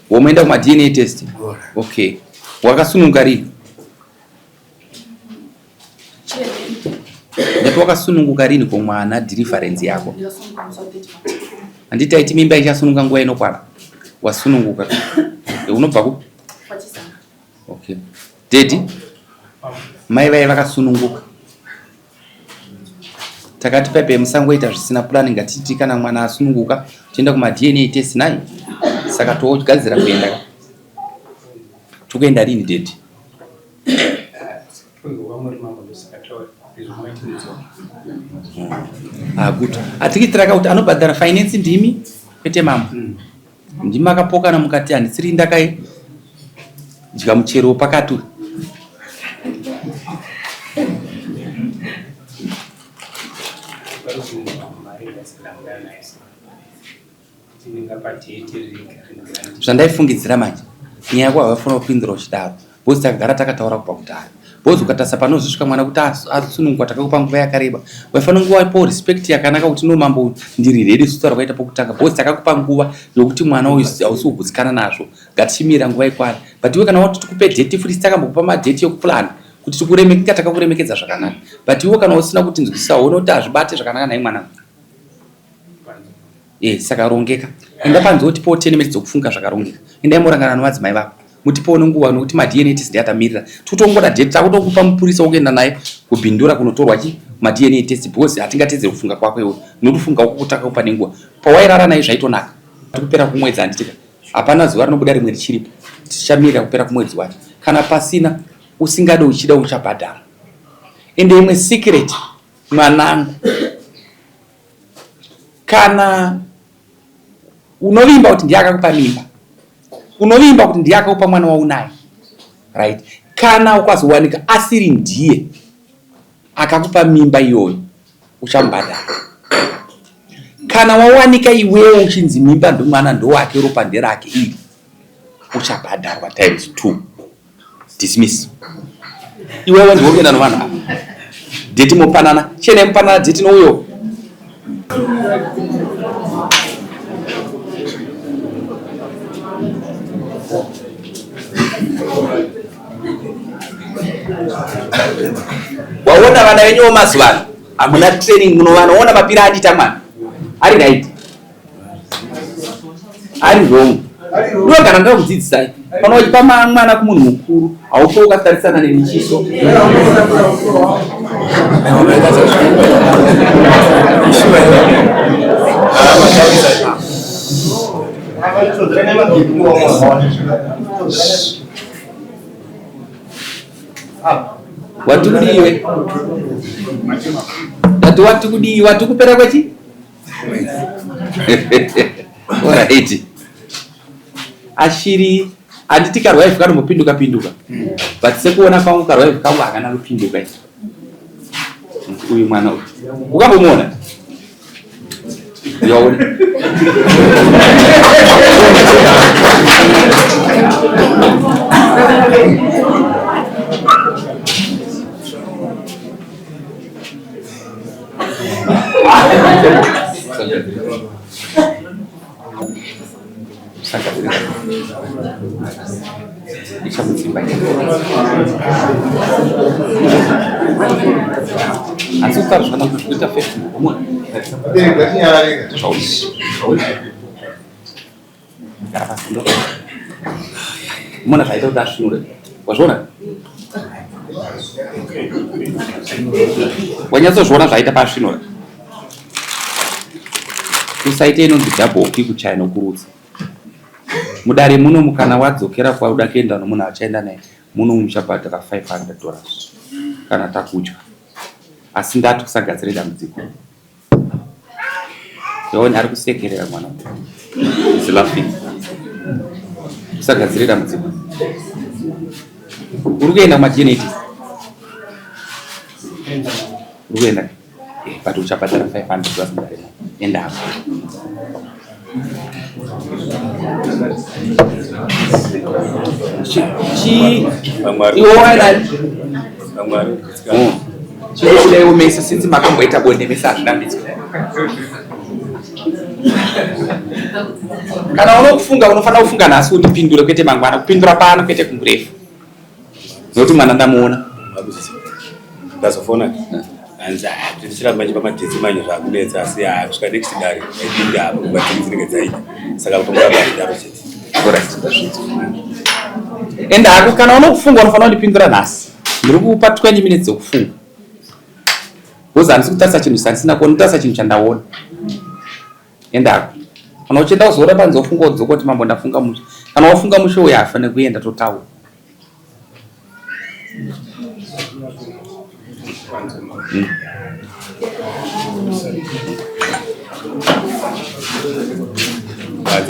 Umeenda kwa DNA test? Okay. Wakasununguka rini? Ndipo wakasununguka rini kwa mwana difference yako? Andita iti mimba ichasununguka nguwa inokwana? Wasununguka. Unobva ku? Okay. Dedi? Mai vai vakasununguka. Takati pepe musangoita zvisina planning ngatiti kana mwana asununguka tienda kuma DNA test nai. Saka togadzira kuenda. Tukuenda rini dedi? Good. Atikitiraka kuti anobhadhara finance ndimi kwete mambo. Ndimi akapoka na mukati handisiri ndakai dya muchero pakatu. Zvandaifungidzira manje nyaya yako havafuna kupindura uchidaro bosi takagara takataura kubva kudhara bosi ukatasa panozosvika mwana kuti asununguka takakupa nguva yakareba waifanira nguva ipo respect yakanaka kuti nomambo ndiri redi suta rakaita pokutanga bosi takakupa nguva yokuti mwana uyu hausi kugutsikana nazvo ngatichimira nguva ikwana but iwe kana wati tikupe date free takambokupa madate yekuplana kuti tikuremekeza takakuremekedza zvakanaka but iwe kana usina kuti nzwisisa uone kuti azvibate zvakanaka naye mwana. Saka rongeka. Enda panzo tipo 10 minutes zokufunga zvakarongeka. Enda imorangana namadzimai vako. Mutipoone nguva nokuti ma DNA test yatamirira. Tutongoda date takutokupa mupurisa ukaenda naye kubindura kunotorwa ma DNA test because atingatedze kufunga kwako iwe. Nokufunga ukutaka kupa nenguva. Pawairara naye zvaitonaka. Tikupera kumwedzi anditika. Hapana zuva rinobuda rimwe richiripo. Tichamira kupera kumwedzi wacho. Kana pasina usingade uchida uchabhadhara. Ende imwe secret mwanangu. Kana unovimba kuti ndiyakakupa mimba, unovimba kuti ndiyakakupa mwana waunaye, right? Kana ukazowanika asiri ndiye akakupa mimba iyoyo uchambhadhara. Kana wawanika iwewe uchinzi mimba ndomwana ndowake ropa nderake iri uchabhadharwa times 2. Dismiss. Iwewe ndiwe unoenda navanhu ava. Date mopanana, chene mupanana date nouyo. Waona vana venyu vemazuva hamuna training munovana waona mapira adita mwana ari right ari wrong ndogara ndakudzidzisai kana uchipa mwana kumunhu mukuru haupo ukatarisana nemichiso Watukudiwe. Watukudiwe. Watukupera kwachi? Alright. Ashiri anditi karwife kano mupinduka pinduka. But sekuona kwangu karwife kangu akana kupinduka. Uyu mwana uyu. Ukambomuona? Yaone. Mwana zvaita kuti asvinure. Wazviona? Wanyatsozviona zvaita paasvinura. Kusaite inonzi double kick kuchaya nokurudza. Mudare muno mukana wadzokera kwauda kuenda nomunhu achaenda naye muno muchabhadhara $500 kana takudya. Asi ndati kusagadzire dambudziko. Yaone ari kusekerera mwana. Is laughing. Kusagadzire dambudziko. Uri kuenda kumagenetics. Uri kuenda. But uchabhadhara $500 mudare muno. Enda hapo. chile umesa since makamboita bonde mesa azvidambidzwa. Kana unokufunga unofanira kufunga nhasi kuti pindure kwete mangwana, kupindura pano kwete kumburefu. Nokuti mwana ndamuona. Ndazofona. Anza tichira manje pamadhezi manje zvakunetsa asi kusvika next day ipinda hapo kubatini dzinenge dzaita. Saka kutomura badaro chete. Correct. Enda hako kana unokufunga unofanira kupindura nhasi. Ndiri kupa 20 minutes dzekufunga. Woza handisi kutarisa chinhu sandisina kuona, kutarisa chinhu chandaona. Enda hako. Kana uchenda kuzora panze ufunga udzokoti mambo ndafunga musho. Kana wafunga musho uya afane kuenda totaura.